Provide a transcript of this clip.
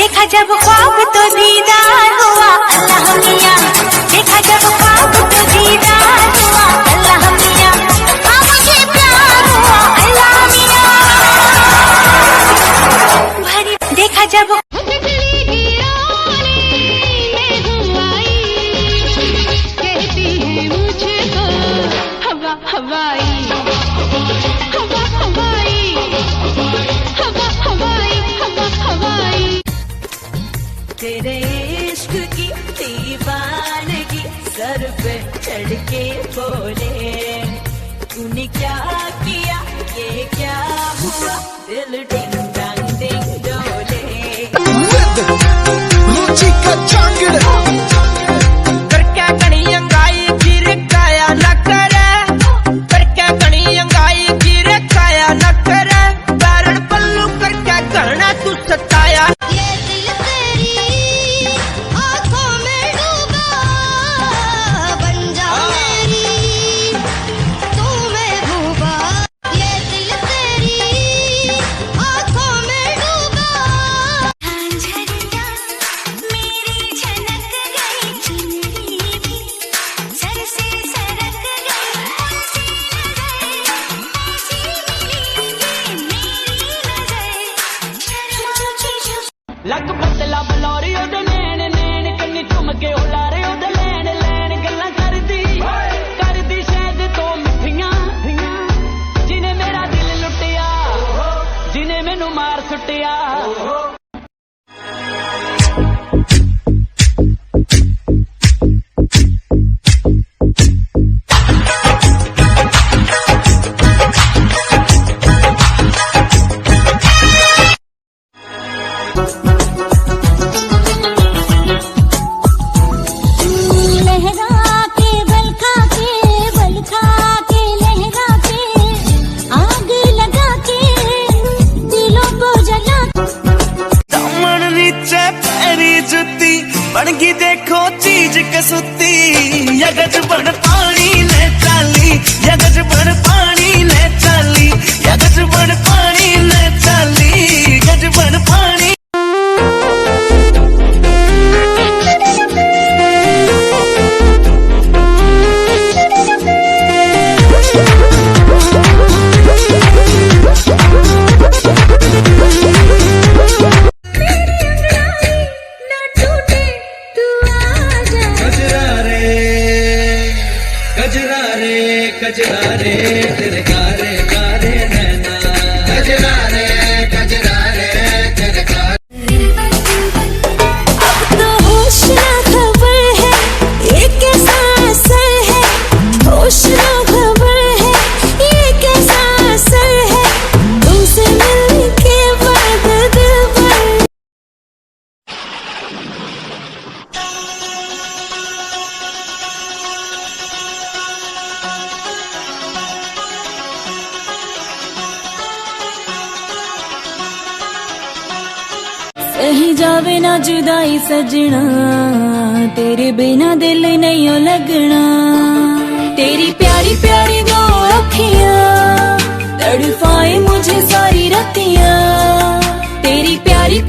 देखा जब ख्वाब तो दीदार हुआ अल्लाह मियां, देखा जब ख्वाब तो दीदार हुआ अल्लाह मियां, मुझे प्यार हुआ अल्लाह मियां भरी। देखा जब तेरे इश्क की दीवानगी सर पे चढ़ के बोले, तूने क्या किया ये क्या हुआ, दिल डिंग डांग डिंग डोले। कर क्या कणी अंगाई गिर काया न करे, कर क्या कणी अंगाई गिर काया न करे, कारण पल्लू कर क्या करना तू सताया। लग बदला बलौरी ओदे नैन नैन कन्नी चुम के उलारे ओदे लैन लैन गल्ला करदी शायद तो मिठियां, जिने मेरा दिल लुटिया, जिने मैनू मार सुटिया। बनगी देखो चीज कसुती, यगज बन पानी ले चाली, यगज बन पानी ले चाली, यगज बन पानी ले चाली, यगज बन पानी। कजरा रे तेरे गारे गारे नैना, कजरा रे तेरे गारे। अब तो होश ना खबर है ये कैसा असर है, होश ना खबर है ये कैसा असर है, तुमसे मिलने के बाद दिल भर। कहीं जावे ना जुदाई सजना, तेरे बिना दिल नहीं लगना, तेरी प्यारी प्यारी दो अखियां तड़पाए मुझे सारी रतियां, तेरी प्यारी